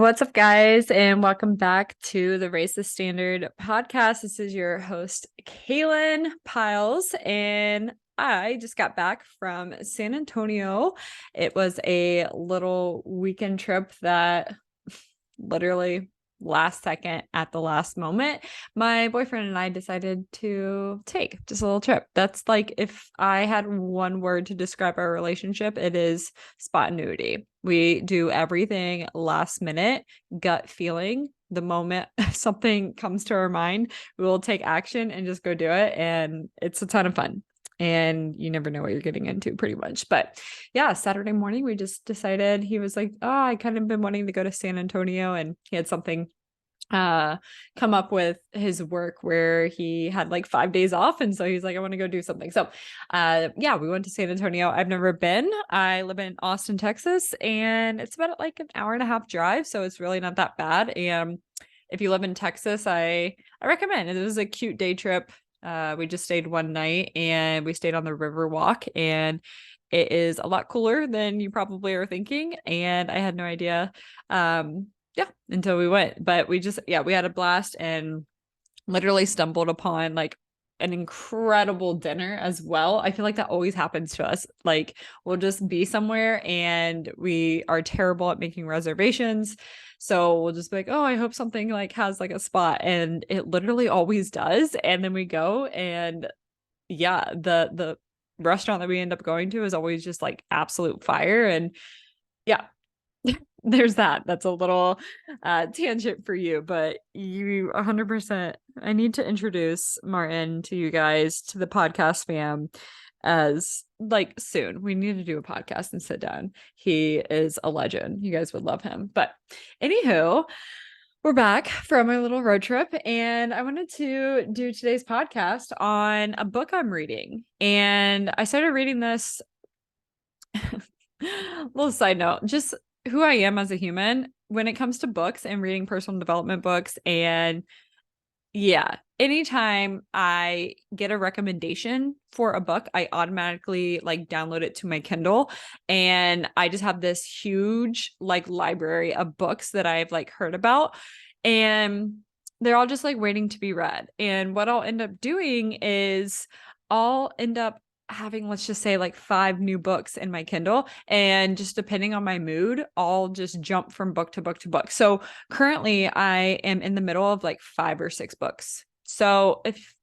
What's up, guys, and welcome back to the Raise the Standard podcast. This is your host, Kaylin Piles, and I just got back from San Antonio. It was a little weekend trip that literally last second at the last moment, my boyfriend and I decided to take just a little trip. That's like, if I had one word to describe our relationship, it is spontaneity. We do everything last minute, gut feeling. The moment something comes to our mind, we will take action and just go do it. And it's a ton of fun. And you never know what you're getting into, pretty much. But yeah, Saturday morning, we just decided, he was like, oh, I kind of been wanting to go to San Antonio, and he had something come up with his work where he had like 5 days off, and so he's like, I want to go do something. So yeah, we went to San Antonio. I've never been. I live in Austin, Texas, and it's about like an hour and a half drive, so it's really not that bad. And if you live in Texas, I recommend it. It was a cute day trip. We just stayed one night, and we stayed on the river walk, and it is a lot cooler than you probably are thinking. And I had no idea yeah, until we went. But we had a blast, and literally stumbled upon like an incredible dinner as well. I feel like that always happens to us. Like, we'll just be somewhere and we are terrible at making reservations. So we'll just be like, oh, I hope something like has like a spot, and it literally always does. And then we go, and yeah, the restaurant that we end up going to is always just like absolute fire. And yeah, there's that. That's a little tangent for you, but you 100%. I need to introduce Martin to you guys, to the podcast fam, as like soon. We need to do a podcast and sit down. He is a legend. You guys would love him. But anywho, we're back from our little road trip, and I wanted to do today's podcast on a book I'm reading. And I started reading this. Little side note, just who I am as a human when it comes to books and reading personal development books. And yeah, anytime I get a recommendation for a book, I automatically like download it to my Kindle, and I just have this huge like library of books that I've like heard about, and they're all just like waiting to be read. And what I'll end up doing is I'll end up having, let's just say, like 5 new books in my Kindle, and just depending on my mood, I'll just jump from book to book to book. So currently I am in the middle of like 5 or 6 books. So if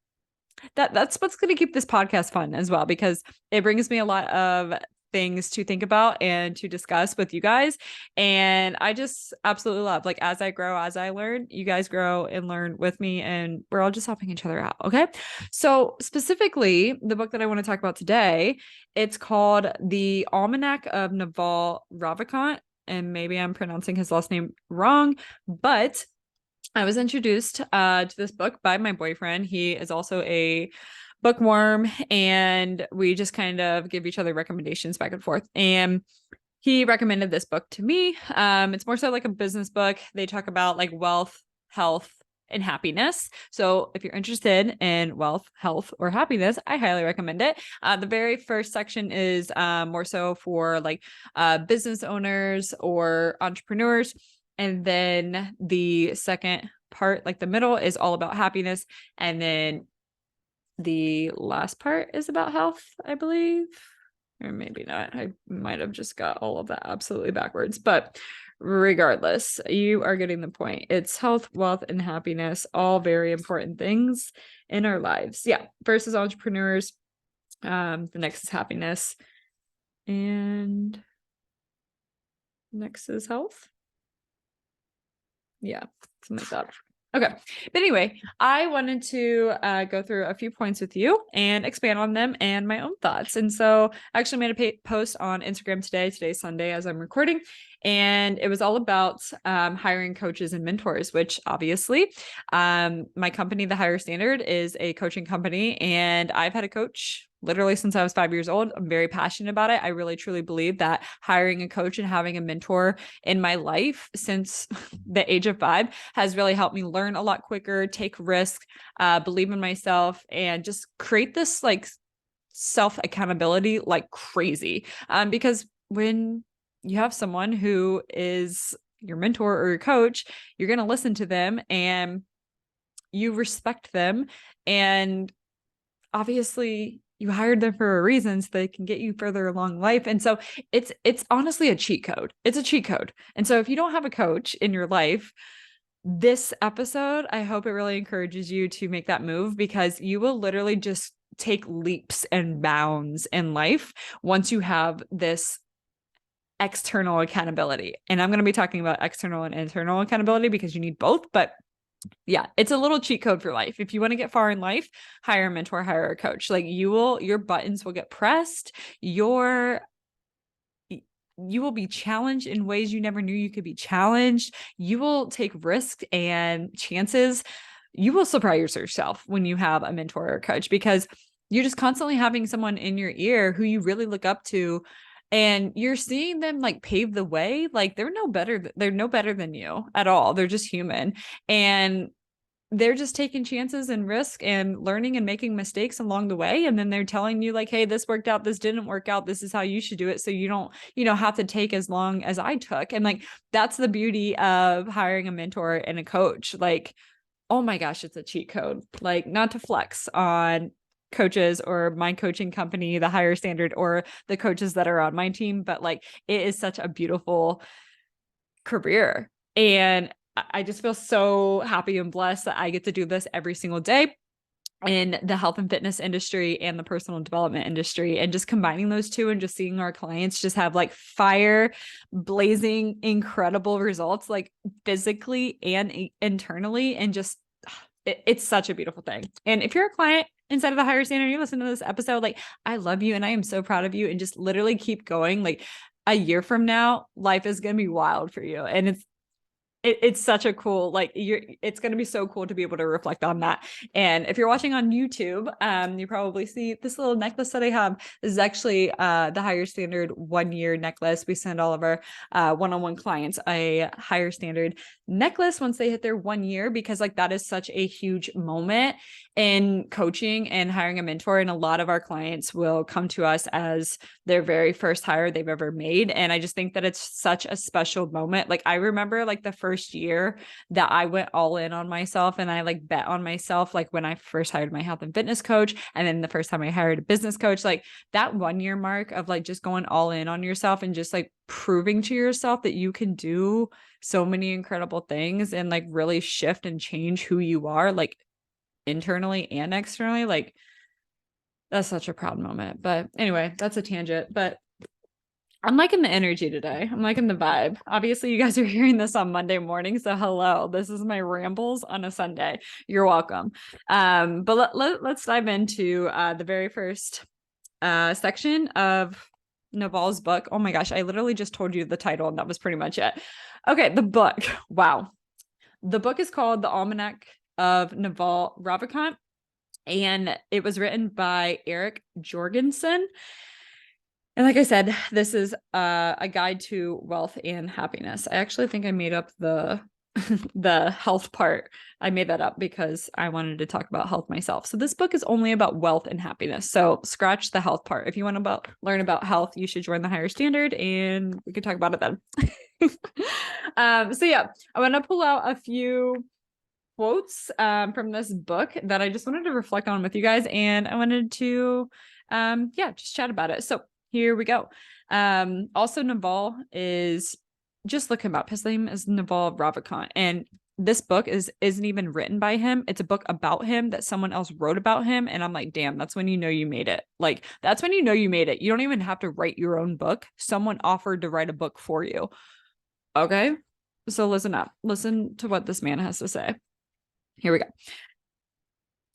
that's what's going to keep this podcast fun as well, because it brings me a lot of things to think about and to discuss with you guys. And I just absolutely love, like, as I grow, as I learn, you guys grow and learn with me, and we're all just helping each other out. Okay. So specifically, the book that I want to talk about today, it's called The Almanac of Naval Ravikant. And maybe I'm pronouncing his last name wrong, but I was introduced to this book by my boyfriend. He is also a bookworm, and we just kind of give each other recommendations back and forth. And he recommended this book to me. It's more so like a business book. They talk about like wealth, health, and happiness. So if you're interested in wealth, health, or happiness, I highly recommend it. The very first section is more so for like business owners or entrepreneurs. And then the second part, like the middle, is all about happiness. And then the last part is about health, I believe. Or maybe not. I might have just got all of that absolutely backwards. But regardless, you are getting the point. It's health, wealth, and happiness, all very important things in our lives. Yeah. First is entrepreneurs. The next is happiness. And next is health. Yeah, something like that. Okay. But anyway, I wanted to go through a few points with you and expand on them and my own thoughts. And so I actually made a post on Instagram today. Today's Sunday as I'm recording. And it was all about hiring coaches and mentors, which obviously my company, The Higher Standard, is a coaching company. And I've had a coach literally since I was 5 years old. I'm very passionate about it. I really, truly believe that hiring a coach and having a mentor in my life since the age of 5 has really helped me learn a lot quicker, take risks, believe in myself, and just create this like self accountability like crazy. Because when you have someone who is your mentor or your coach, you're going to listen to them and you respect them. And obviously you hired them for a reason so they can get you further along life. And so it's honestly a cheat code. It's a cheat code. And so if you don't have a coach in your life, this episode, I hope it really encourages you to make that move, because you will literally just take leaps and bounds in life once you have this external accountability. And I'm going to be talking about external and internal accountability because you need both. But yeah, it's a little cheat code for life. If you want to get far in life, hire a mentor, hire a coach. Like your buttons will get pressed. You will be challenged in ways you never knew you could be challenged. You will take risks and chances. You will surprise yourself when you have a mentor or a coach, because you're just constantly having someone in your ear who you really look up to, and you're seeing them like pave the way. Like they're no better than you at all. They're just human. And they're just taking chances and risk and learning and making mistakes along the way. And then they're telling you like, hey, this worked out, this didn't work out, this is how you should do it. So you don't, have to take as long as I took. And like, that's the beauty of hiring a mentor and a coach. Like, oh my gosh, it's a cheat code. Like, not to flex on coaches or my coaching company, the Higher Standard, or the coaches that are on my team, but like, it is such a beautiful career. And I just feel so happy and blessed that I get to do this every single day in the health and fitness industry and the personal development industry, and just combining those two and just seeing our clients just have like fire blazing, incredible results, like physically and internally. And just, it's such a beautiful thing. And if you're a client inside of the Higher Standard, you listen to this episode, like, I love you and I am so proud of you, and just literally keep going. Like a year from now, life is going to be wild for you. And it's such a cool, like it's going to be so cool to be able to reflect on that. And if you're watching on YouTube, you probably see this little necklace that I have. This is actually the Higher Standard 1-year necklace. We send all of our one-on-one clients a Higher Standard necklace once they hit their 1 year, because like that is such a huge moment in coaching and hiring a mentor. And a lot of our clients will come to us as their very first hire they've ever made. And I just think that it's such a special moment. Like I remember like the first year that I went all in on myself and I like bet on myself, like when I first hired my health and fitness coach, and then the first time I hired a business coach, like that 1 year mark of like just going all in on yourself and just like proving to yourself that you can do so many incredible things and like really shift and change who you are, like internally and externally. Like that's such a proud moment. But anyway, that's a tangent. But I'm liking the energy today. I'm liking the vibe. Obviously, you guys are hearing this on Monday morning. So hello, this is my rambles on a Sunday. You're welcome. But let's dive into the very first section of Naval's book. Oh my gosh, I literally just told you the title and that was pretty much it. Okay, the book. Wow. The book is called The Almanac of Naval Ravikant, and it was written by Eric Jorgensen. And like I said, this is a guide to wealth and happiness. I actually think I made up the the health part. I made that up because I wanted to talk about health myself. So this book is only about wealth and happiness. So scratch the health part. If you want to learn about health, you should join the Higher Standard and we could talk about it then. So yeah, I want to pull out a few quotes from this book that I just wanted to reflect on with you guys. And I wanted to just chat about it. So here we go. Also, Naval is, just look him up. His name is Naval Ravikant. And this book isn't even written by him. It's a book about him that someone else wrote about him. And I'm like, damn, that's when you know you made it. Like, that's when you know you made it. You don't even have to write your own book. Someone offered to write a book for you. Okay. So listen up. Listen to what this man has to say. Here we go.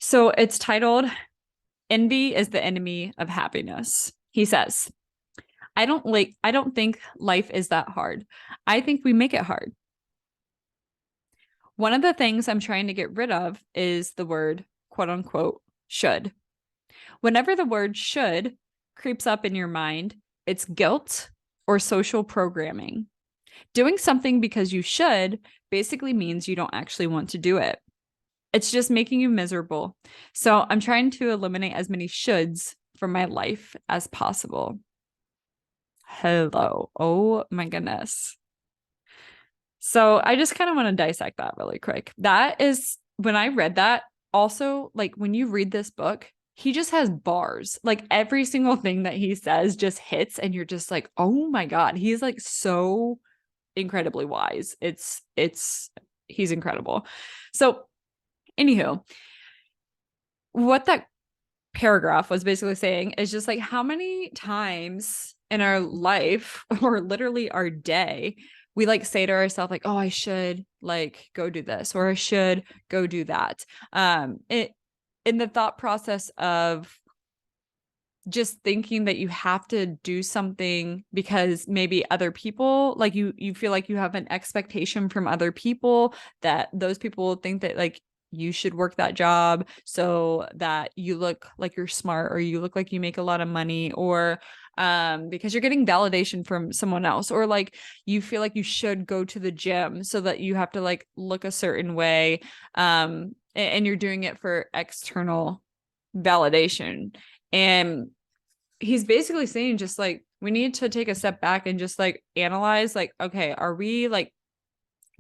So it's titled, Envy is the Enemy of Happiness. He says, I don't think life is that hard. I think we make it hard. One of the things I'm trying to get rid of is the word, quote unquote, should. Whenever the word should creeps up in your mind, it's guilt or social programming. Doing something because you should basically means you don't actually want to do it. It's just making you miserable. So I'm trying to eliminate as many shoulds from my life as possible. Hello. Oh my goodness. So I just kind of want to dissect that really quick. That is when I read that, also, like when you read this book, he just has bars. Like every single thing that he says just hits, and you're just like, oh my God, he's like so incredibly wise. He's incredible. So, anywho, what that paragraph was basically saying is just like how many times in our life or literally our day we like say to ourselves like, oh, I should like go do this, or I should go do that. It in the thought process of just thinking that you have to do something because maybe other people, like you feel like you have an expectation from other people, that those people think that like you should work that job so that you look like you're smart, or you look like you make a lot of money, or because you're getting validation from someone else, or like you feel like you should go to the gym so that you have to like look a certain way, and you're doing it for external validation. And he's basically saying just like we need to take a step back and just like analyze like, okay, are we like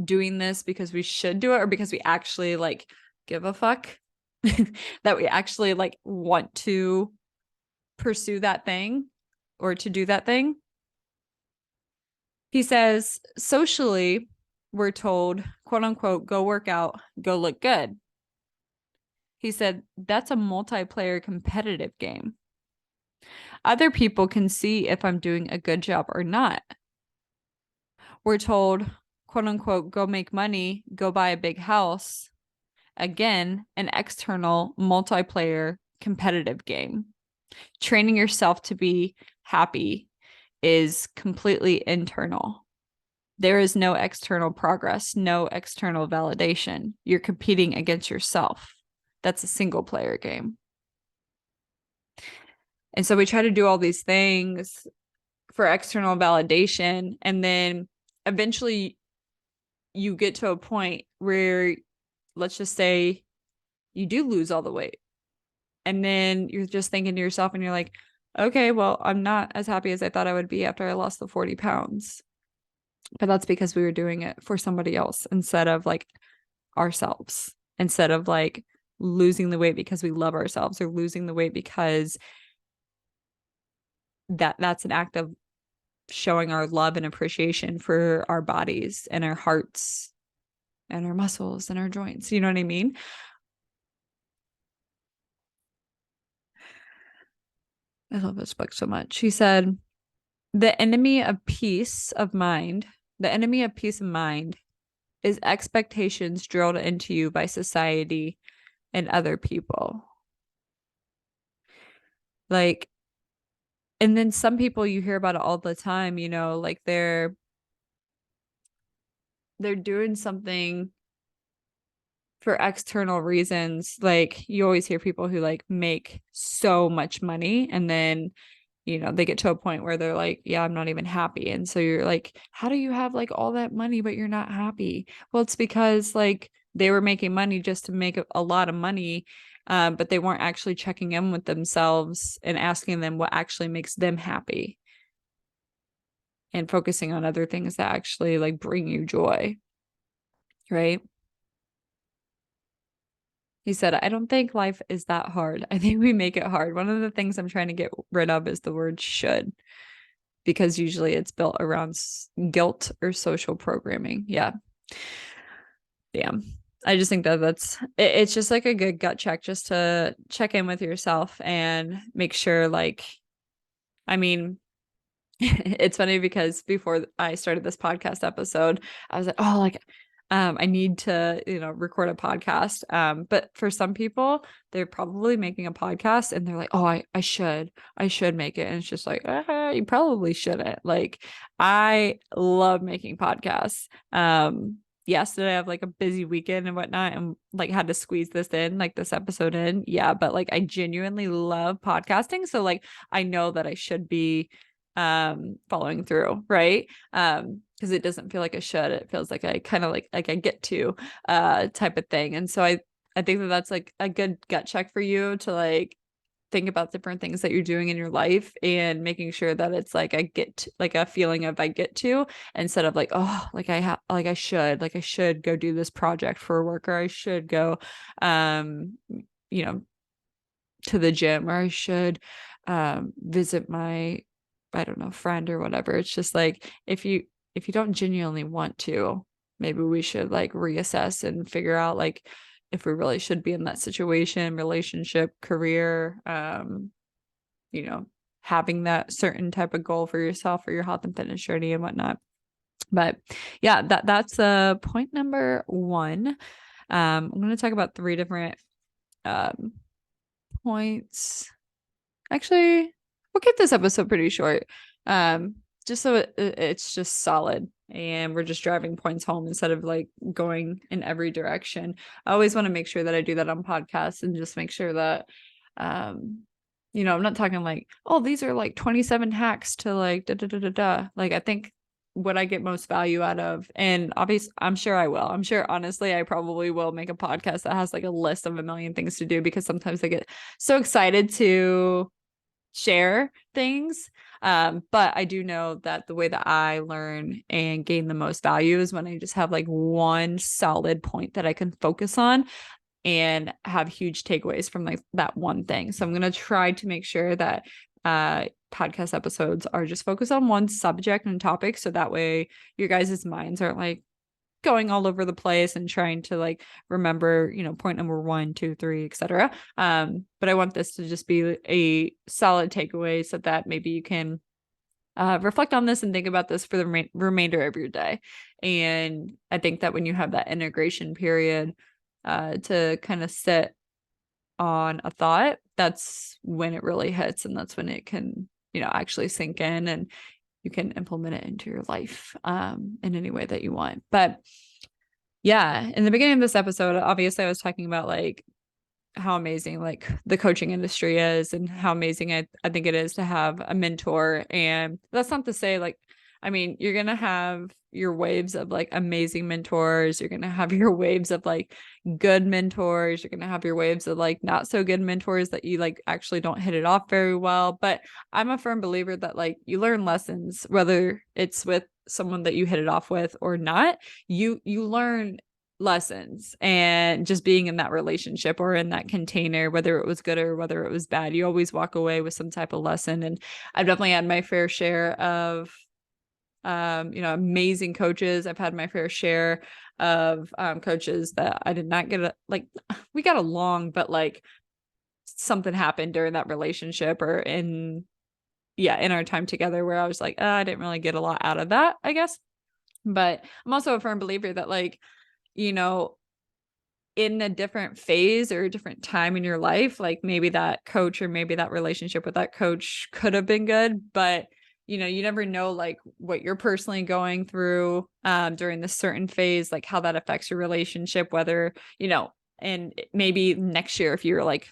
doing this because we should do it, or because we actually like give a fuck that we actually like want to pursue that thing or to do that thing. He says socially we're told, quote unquote, go work out, go look good. He said that's a multiplayer competitive game. Other people can see if I'm doing a good job or not. We're told, quote unquote, go make money, go buy a big house. Again, an external multiplayer competitive game. Training yourself to be happy is completely internal. There is no external progress, no external validation. You're competing against yourself. That's a single player game. And so we try to do all these things for external validation. And then eventually you get to a point where, let's just say, you do lose all the weight. And then you're just thinking to yourself and you're like, okay, well, I'm not as happy as I thought I would be after I lost the 40 pounds. But that's because we were doing it for somebody else instead of like ourselves, instead of like losing the weight because we love ourselves, or losing the weight because that's an act of showing our love and appreciation for our bodies and our hearts and our muscles and our joints. You know what I mean? I love this book so much. He said, the enemy of peace of mind, the enemy of peace of mind is expectations drilled into you by society and other people. Like, and then some people, you hear about it all the time, you know, like they're doing something for external reasons. Like you always hear people who like make so much money, and then you know they get to a point where they're like, yeah, I'm not even happy. And so you're like, how do you have like all that money but you're not happy? Well, it's because like they were making money just to make a lot of money, but they weren't actually checking in with themselves and asking them what actually makes them happy, and focusing on other things that actually like bring you joy, right? He said, I don't think life is that hard. I think we make it hard. One of the things I'm trying to get rid of is the word should, because usually it's built around guilt or social programming. Yeah. Damn. I just think that it's just like a good gut check, just to check in with yourself and make sure, like, I mean, it's funny because before I started this podcast episode, I was like, oh, like, I need to, you know, record a podcast. But for some people, they're probably making a podcast and they're like, oh, I should make it. And it's just like, you probably shouldn't. Like, I love making podcasts. Yesterday I have like a busy weekend and whatnot, and like had to squeeze this episode in. Yeah. But like, I genuinely love podcasting. So like, I know that I should be following through, right? Because it doesn't feel like a should, it feels like I kind of like I get to type of thing. And so I think that that's like a good gut check for you to like think about different things that you're doing in your life and making sure that it's like like a feeling of I get to, instead of like, oh, like I should go do this project for work, or I should go you know to the gym, or I should visit my, I don't know, friend or whatever. It's just like, if you don't genuinely want to, maybe we should like reassess and figure out like if we really should be in that situation, relationship, career, having that certain type of goal for yourself or your health and fitness journey and whatnot. But yeah, that's point number one. I'm going to talk about 3 different points. Actually, we'll keep this episode pretty short. Just so it's just solid and we're just driving points home instead of like going in every direction. I always want to make sure that I do that on podcasts and just make sure that I'm not talking like, oh, these are like 27 hacks to like da da da da da. Like, I think what I get most value out of, and obviously I'm sure I will. I'm sure honestly I probably will make a podcast that has like a list of a million things to do, because sometimes I get so excited to share things. But I do know that the way that I learn and gain the most value is when I just have like one solid point that I can focus on and have huge takeaways from like that one thing. So I'm going to try to make sure that podcast episodes are just focused on one subject and topic. So that way your guys' minds aren't like going all over the place and trying to like remember, point number 1, 2, 3, etc. But I want this to just be a solid takeaway so that maybe you can reflect on this and think about this for the remainder of your day. And I think that when you have that integration period to kind of sit on a thought, that's when it really hits, and that's when it can, actually sink in and you can implement it into your life in any way that you want. But yeah, in the beginning of this episode, obviously I was talking about like how amazing like the coaching industry is and how amazing I think it is to have a mentor. And that's not to say like, I mean, you're going to have your waves of like amazing mentors. You're going to have your waves of like good mentors. You're going to have your waves of like not so good mentors that you like actually don't hit it off very well. But I'm a firm believer that like you learn lessons, whether it's with someone that you hit it off with or not, you learn lessons. And just being in that relationship or in that container, whether it was good or whether it was bad, you always walk away with some type of lesson. And I've definitely had my fair share of amazing coaches. I've had my fair share of coaches that I did not get we got along, but like something happened during that relationship or in our time together where I was like, I didn't really get a lot out of that, I guess. But I'm also a firm believer that like, in a different phase or a different time in your life, like maybe that coach or maybe that relationship with that coach could have been good, but you never know like what you're personally going through during this certain phase, like how that affects your relationship, whether, and maybe next year if you're like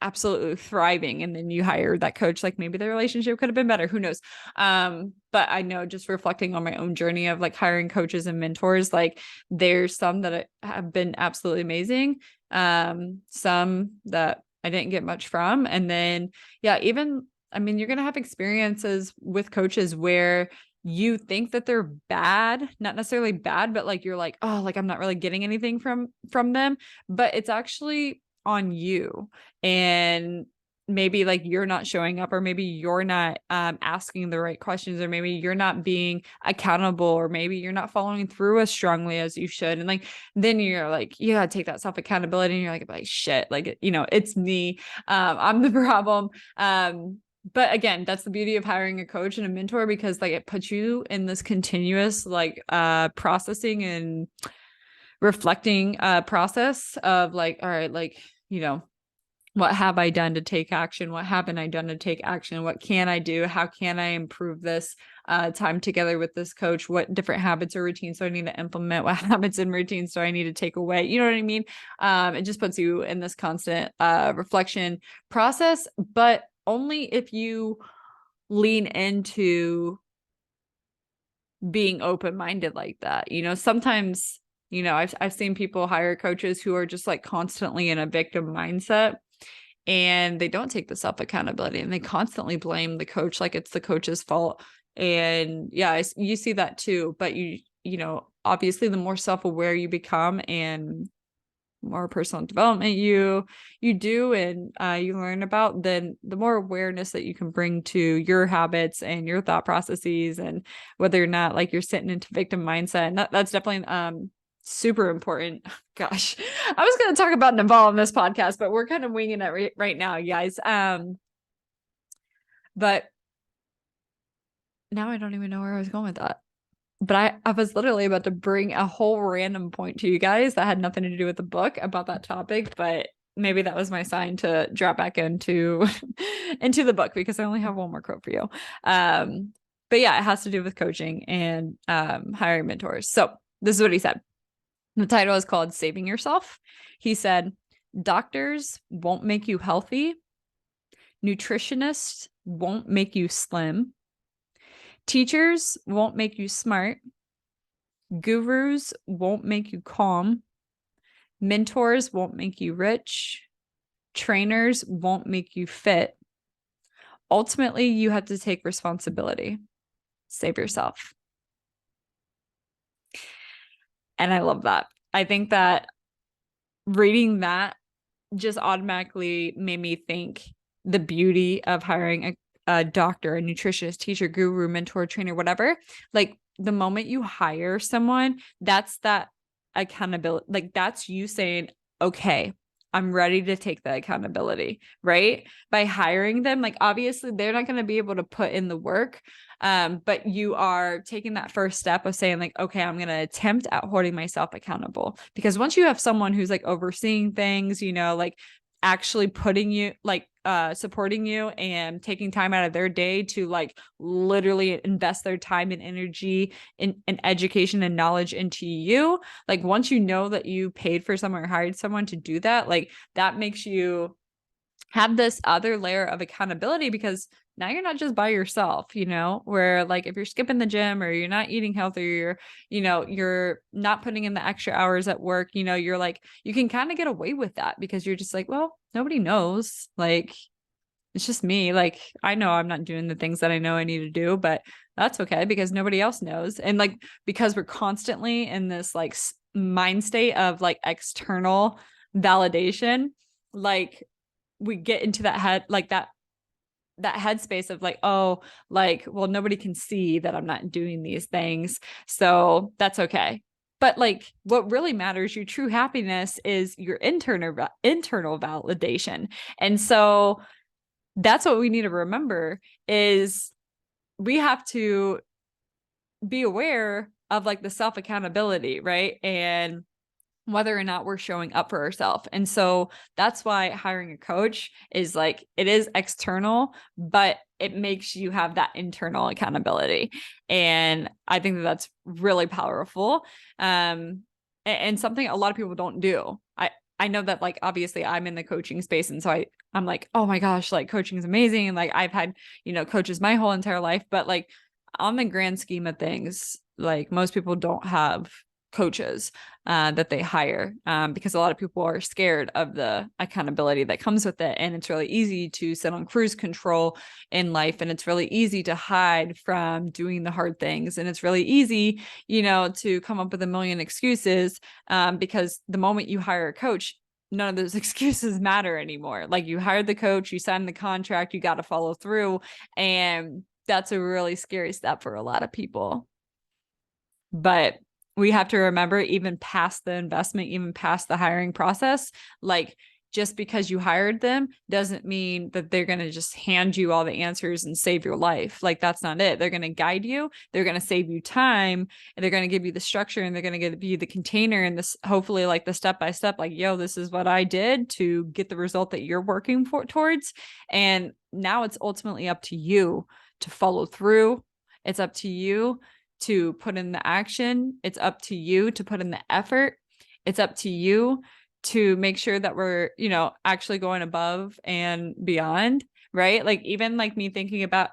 absolutely thriving and then you hire that coach, like maybe the relationship could have been better, who knows. But I know, just reflecting on my own journey of like hiring coaches and mentors, like there's some that have been absolutely amazing, some that I didn't get much from. And then even, I mean, you're going to have experiences with coaches where you think that they're bad, not necessarily bad, but like, you're like, oh, like I'm not really getting anything from them, but it's actually on you. And maybe like you're not showing up, or maybe you're not asking the right questions, or maybe you're not being accountable, or maybe you're not following through as strongly as you should. And like, then you're like, you gotta take that self accountability, and you're like shit, like, it's me. I'm the problem. But again, that's the beauty of hiring a coach and a mentor, because like it puts you in this continuous like processing and reflecting process of like, all right, like, what have I done to take action? What haven't I done to take action? What can I do? How can I improve this time together with this coach? What different habits or routines do I need to implement? What habits and routines do I need to take away? You know what I mean? It just puts you in this constant reflection process, but only if you lean into being open-minded like that. Sometimes, I've seen people hire coaches who are just like constantly in a victim mindset. and they don't take the self accountability, and they constantly blame the coach like it's the coach's fault. And yeah, you see that too. But you know, obviously the more self-aware you become and more personal development you do and you learn about, then the more awareness that you can bring to your habits and your thought processes, and whether or not like you're sitting into victim mindset. And that's definitely super important. Gosh, I was going to talk about Naval in this podcast, but we're kind of winging it right now, you guys. But now I don't even know where I was going with that. But I was literally about to bring a whole random point to you guys that had nothing to do with the book about that topic, but maybe that was my sign to drop back into into the book, because I only have one more quote for you. But yeah, it has to do with coaching and hiring mentors. So this is what he said. The title is called Saving Yourself. He said, doctors won't make you healthy. Nutritionists won't make you slim. Teachers won't make you smart. Gurus won't make you calm. Mentors won't make you rich. Trainers won't make you fit. Ultimately, you have to take responsibility. Save yourself. And I love that. I think that reading that just automatically made me think the beauty of hiring a doctor, a nutritionist, teacher, guru, mentor, trainer, whatever. Like the moment you hire someone, that's that accountability. Like that's you saying, okay, I'm ready to take the accountability, right? By hiring them, like obviously they're not going to be able to put in the work. But you are taking that first step of saying like, okay, I'm going to attempt at holding myself accountable. Because once you have someone who's like overseeing things, you know, like actually putting you like supporting you and taking time out of their day to like literally invest their time and energy in education and knowledge into you, like once you know that you paid for someone or hired someone to do that, like that makes you have this other layer of accountability, because now you're not just by yourself, you know, where like if you're skipping the gym or you're not eating healthy, or you're, you know, you're not putting in the extra hours at work, you know, you're like, you can kind of get away with that because you're just like, well, nobody knows. Like, it's just me. Like, I know I'm not doing the things that I know I need to do, but that's okay because nobody else knows. And like, because we're constantly in this like mind state of like external validation, like we get into that head, like that headspace of like, oh, like, well, nobody can see that I'm not doing these things, so that's okay. But like what really matters, your true happiness, is your internal validation. And so that's what we need to remember, is we have to be aware of like the self accountability, right? And whether or not we're showing up for ourselves. And so that's why hiring a coach is like, it is external, but it makes you have that internal accountability. And I think that that's really powerful. And something a lot of people don't do. I know that like, obviously I'm in the coaching space. And so I'm like, oh my gosh, like coaching is amazing. And like, I've had, you know, coaches my whole entire life, but like on the grand scheme of things, like most people don't have coaches that they hire, because a lot of people are scared of the accountability that comes with it. And it's really easy to sit on cruise control in life. And it's really easy to hide from doing the hard things. And it's really easy, you know, to come up with a million excuses, because the moment you hire a coach, none of those excuses matter anymore. Like you hired the coach, you signed the contract, you got to follow through. And that's a really scary step for a lot of people. But we have to remember, even past the investment, even past the hiring process, like just because you hired them doesn't mean that they're going to just hand you all the answers and save your life. Like that's not it. They're going to guide you. They're going to save you time, and they're going to give you the structure, and they're going to give you the container and this, hopefully like the step-by-step, like, yo, this is what I did to get the result that you're working towards. And now it's ultimately up to you to follow through. It's up to you to put in the action. It's up to you to put in the effort. It's up to you to make sure that we're, you know, actually going above and beyond, right? Like even like me thinking about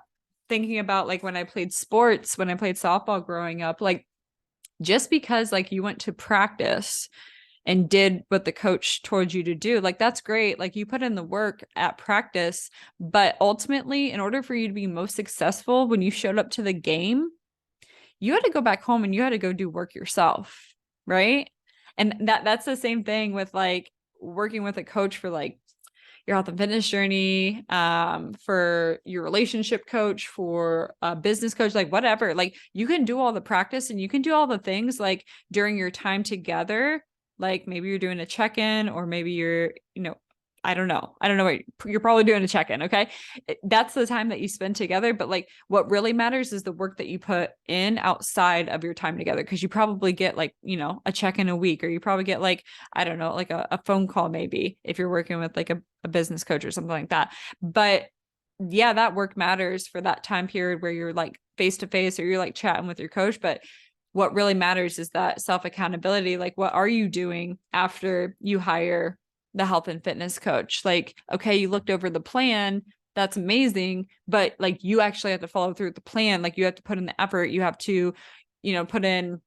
like when I played sports, when I played softball growing up, like just because like you went to practice and did what the coach told you to do, like that's great. Like you put in the work at practice, but ultimately, in order for you to be most successful when you showed up to the game, you had to go back home and you had to go do work yourself, right? And that's the same thing with like working with a coach for like your health and fitness journey, for your relationship coach, for a business coach, like whatever. Like you can do all the practice and you can do all the things like during your time together. Like maybe you're doing a check-in, or maybe you're, I don't know. I don't know what you're probably doing a check-in. Okay. That's the time that you spend together. But like what really matters is the work that you put in outside of your time together. Cause you probably get like, a check-in a week, or you probably get like, I don't know, like a phone call, maybe if you're working with like a business coach or something like that. But yeah, that work matters for that time period where you're like face to face, or you're like chatting with your coach. But what really matters is that self accountability. Like, what are you doing after you hire the health and fitness coach? Like, okay, you looked over the plan. That's amazing. But like, you actually have to follow through with the plan. Like, you have to put in the effort. You have to, put in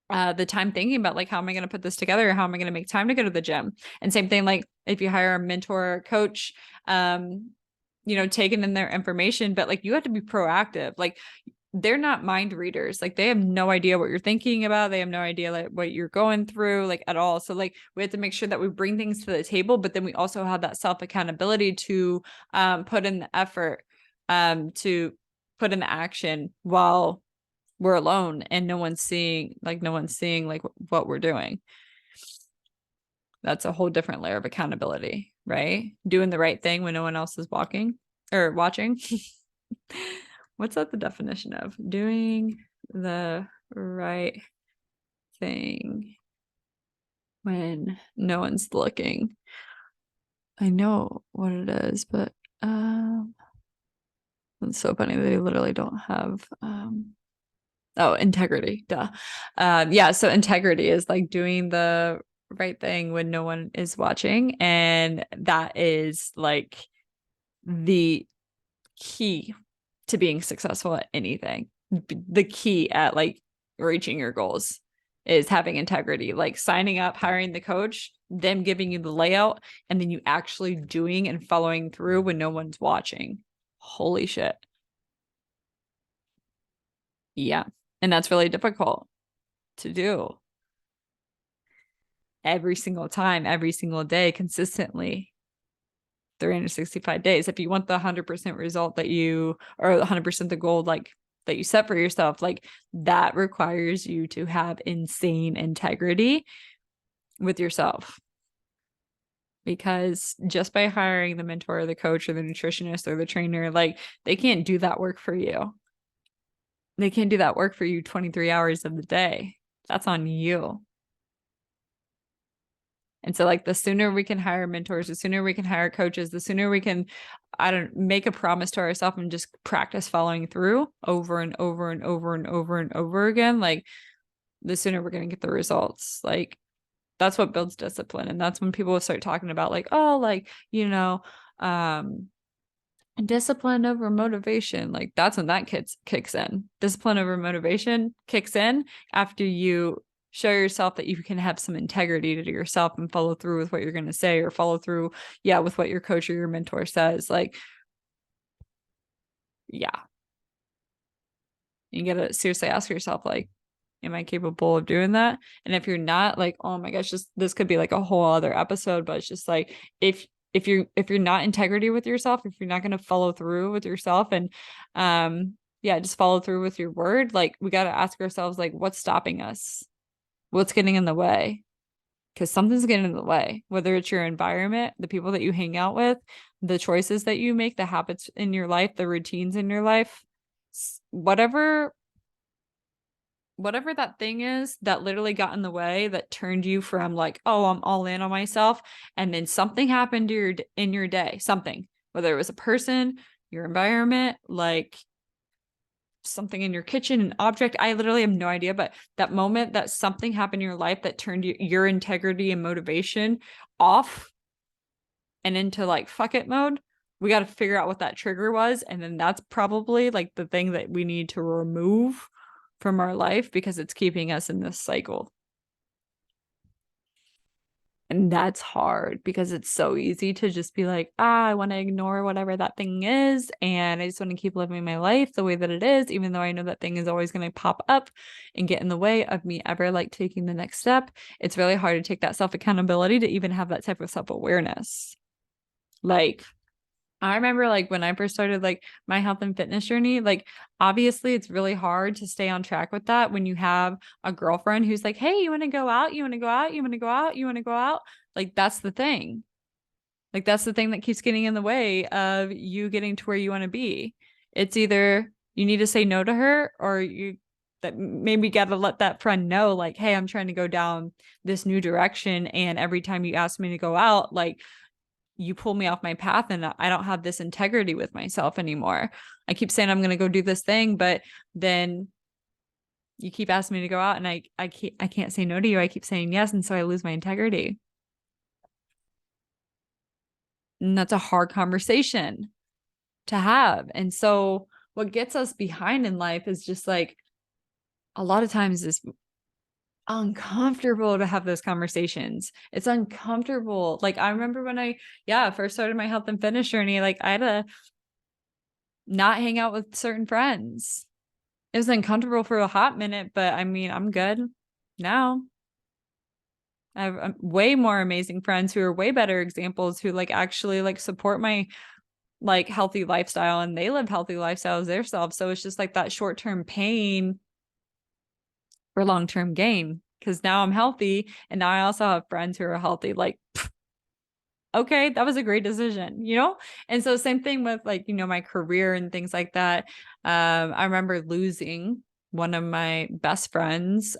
the time thinking about like, how am I going to put this together? How am I going to make time to go to the gym? And same thing, like if you hire a mentor or coach, taking in their information, but like you have to be proactive. Like they're not mind readers. Like they have no idea what you're thinking about. They have no idea like what you're going through, like at all. So like we have to make sure that we bring things to the table, but then we also have that self accountability to put in the effort, to put in the action while we're alone and no one's seeing like what we're doing. That's a whole different layer of accountability, right? Doing the right thing when no one else is walking or watching. What's that the definition of? Doing the right thing when no one's looking. I know what it is, but it's so funny they literally don't have integrity. Duh. Yeah, so integrity is like doing the right thing when no one is watching, and that is like the key to being successful at anything. The key at like reaching your goals is having integrity, like signing up, hiring the coach, them giving you the layout, and then you actually doing and following through when no one's watching. Holy shit. Yeah. And that's really difficult to do every single time, every single day, consistently. 365 days. If you want the 100% result that you, or 100% the goal like that you set for yourself, like that requires you to have insane integrity with yourself. Because just by hiring the mentor or the coach or the nutritionist or the trainer, like they can't do that work for you. They can't do that work for you 23 hours of the day. That's on you. And so like the sooner we can hire mentors, the sooner we can hire coaches, the sooner we can, make a promise to ourselves and just practice following through over and over and over and over and over again, like the sooner we're going to get the results. Like that's what builds discipline. And that's when people start talking about like, oh, like, discipline over motivation. Like that's when that kicks in. Discipline over motivation kicks in after you show yourself that you can have some integrity to yourself and follow through with what you're going to say, or follow through, with what your coach or your mentor says. Like, yeah, you got to seriously ask yourself, like, am I capable of doing that? And if you're not, like, oh my gosh, this could be like a whole other episode, but it's just like, if you're not integrity with yourself, if you're not going to follow through with yourself and, just follow through with your word, like we got to ask ourselves, like, what's stopping us? What's getting in the way? Because something's getting in the way, whether it's your environment, the people that you hang out with, the choices that you make, the habits in your life, the routines in your life, whatever that thing is that literally got in the way, that turned you from like, oh, I'm all in on myself, and then something happened in your day, something, whether it was a person, your environment, like something in your kitchen, an object, I literally have no idea, but that moment that something happened in your life that turned your integrity and motivation off and into like fuck it mode, we got to figure out what that trigger was, and then that's probably like the thing that we need to remove from our life, because it's keeping us in this cycle. And that's hard because it's so easy to just be like, I want to ignore whatever that thing is. And I just want to keep living my life the way that it is, even though I know that thing is always going to pop up and get in the way of me ever like taking the next step. It's really hard to take that self accountability to even have that type of self awareness. Like, I remember like when I first started like my health and fitness journey, like obviously it's really hard to stay on track with that when you have a girlfriend who's like, hey, you want to go out? You want to go out? You want to go out? You want to go out? Like that's the thing. Like that's the thing that keeps getting in the way of you getting to where you want to be. It's either you need to say no to her or you that maybe got to let that friend know like, hey, I'm trying to go down this new direction. And every time you ask me to go out, like you pull me off my path and I don't have this integrity with myself anymore. I keep saying I'm going to go do this thing, but then you keep asking me to go out and I can't say no to you. I keep saying yes. And so I lose my integrity. And that's a hard conversation to have. And so what gets us behind in life is just like a lot of times is uncomfortable to have those conversations. It's uncomfortable. Like I remember when I first started my health and fitness journey, like I had to not hang out with certain friends. It was uncomfortable for a hot minute, but I mean, I'm good now. I have way more amazing friends who are way better examples who like actually like support my like healthy lifestyle and they live healthy lifestyles themselves. So it's just like that short-term pain for long-term gain because now I'm healthy and now I also have friends who are healthy. Like, okay, that was a great decision, you know? And so same thing with like, you know, my career and things like that. I remember losing one of my best friends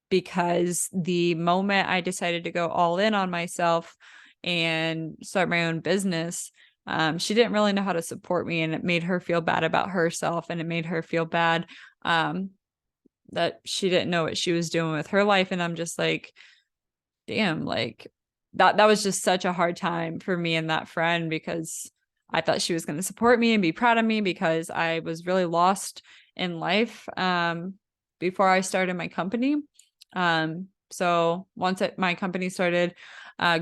because the moment I decided to go all in on myself and start my own business, she didn't really know how to support me and it made her feel bad about herself and it made her feel bad that she didn't know what she was doing with her life. And I'm just like, damn, like that was just such a hard time for me and that friend because I thought she was going to support me and be proud of me because I was really lost in life before I started my company. So once my company started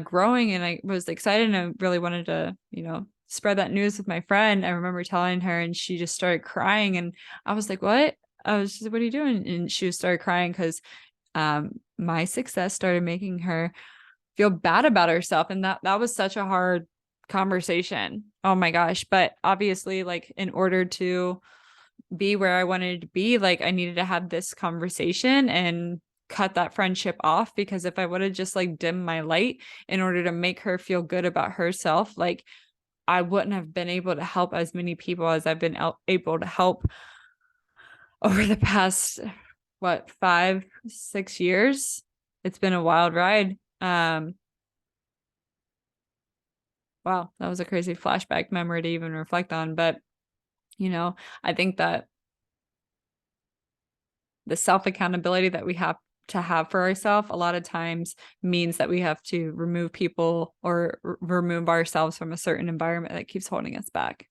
growing and I was excited and I really wanted to, you know, spread that news with my friend, I remember telling her and she just started crying and I was like, what? I was just, what are you doing? And she started crying because my success started making her feel bad about herself. And that was such a hard conversation. Oh my gosh. But obviously, like in order to be where I wanted to be, like I needed to have this conversation and cut that friendship off because if I would have just like dimmed my light in order to make her feel good about herself, like I wouldn't have been able to help as many people as I've been able to help over the past, what, 5-6 years. It's been a wild ride. Wow, that was a crazy flashback memory to even reflect on. But, you know, I think that the self accountability that we have to have for ourselves a lot of times means that we have to remove people or remove ourselves from a certain environment that keeps holding us back.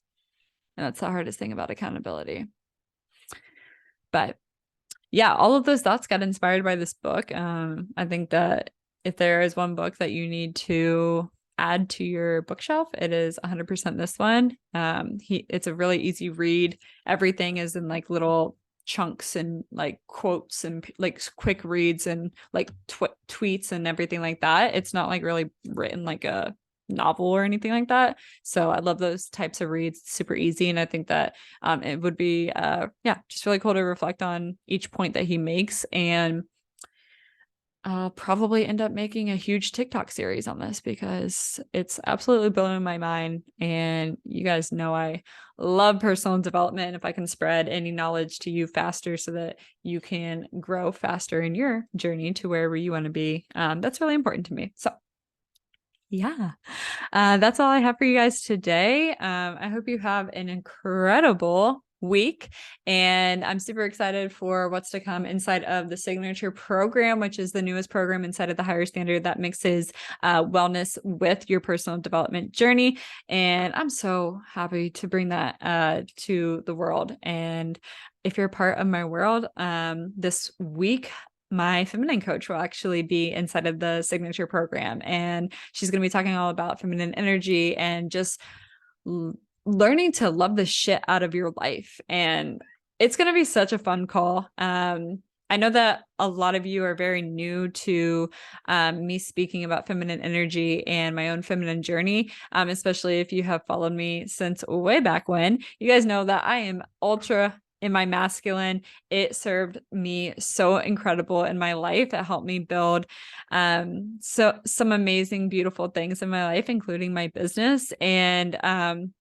And that's the hardest thing about accountability. But yeah, all of those thoughts got inspired by this book. I think that if there is one book that you need to add to your bookshelf, it is 100% this one. It's a really easy read. Everything is in like little chunks and like quotes and like quick reads and like tweets and everything like that. It's not like really written like a novel or anything like that. So I love those types of reads. It's super easy. And I think that it would be just really cool to reflect on each point that he makes. And I'll probably end up making a huge TikTok series on this because it's absolutely blowing my mind. And you guys know I love personal development. If I can spread any knowledge to you faster so that you can grow faster in your journey to wherever you want to be, that's really important to me. So yeah, that's all I have for you guys today. I hope you have an incredible week and I'm super excited for what's to come inside of the Signature program, which is the newest program inside of the Higher Standard that mixes wellness with your personal development journey. And I'm so happy to bring that to the world. And if you're part of my world this week, my feminine coach will actually be inside of the signature program, and she's going to be talking all about feminine energy and just learning to love the shit out of your life. And it's going to be such a fun call. I know that a lot of you are very new to me speaking about feminine energy and my own feminine journey, especially if you have followed me since way back when. You guys know that I am ultra in my masculine. It served me so incredible in my life. It helped me build so some amazing, beautiful things in my life, including my business. And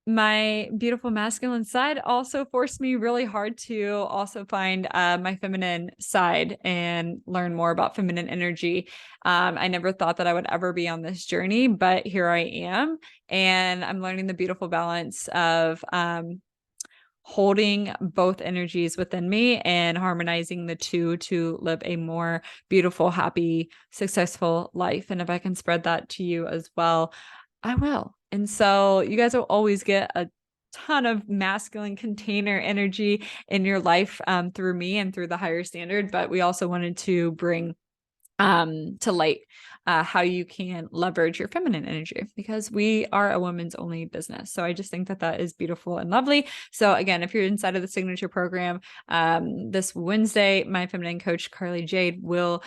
my beautiful masculine side also forced me really hard to also find my feminine side and learn more about feminine energy. I never thought that I would ever be on this journey, but here I am, and I'm learning the beautiful balance of holding both energies within me and harmonizing the two to live a more beautiful, happy, successful life. And if I can spread that to you as well, I will. And so you guys will always get a ton of masculine container energy in your life through me and through the higher standard. But we also wanted to bring to light how you can leverage your feminine energy, because we are a women's only business. So I just think that that is beautiful and lovely. So again, if you're inside of the signature program, this Wednesday, my feminine coach, Carly Jade, will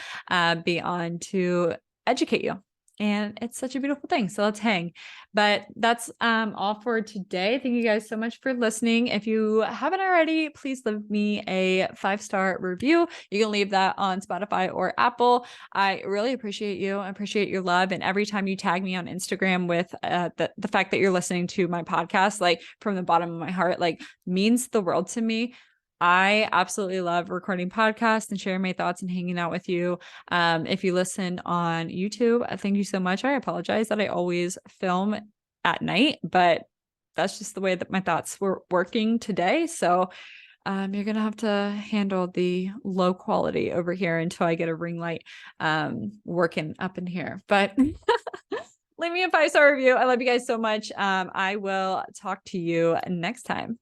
be on to educate you. And it's such a beautiful thing. So let's hang. But that's all for today. Thank you guys so much for listening. If you haven't already, please leave me a 5-star review. You can leave that on Spotify or Apple. I really appreciate you. I appreciate your love. And every time you tag me on Instagram with the fact that you're listening to my podcast, like from the bottom of my heart, like means the world to me. I absolutely love recording podcasts and sharing my thoughts and hanging out with you. If you listen on YouTube, thank you so much. I apologize that I always film at night, but that's just the way that my thoughts were working today. So you're going to have to handle the low quality over here until I get a ring light working up in here. But leave me a 5-star review. I love you guys so much. I will talk to you next time.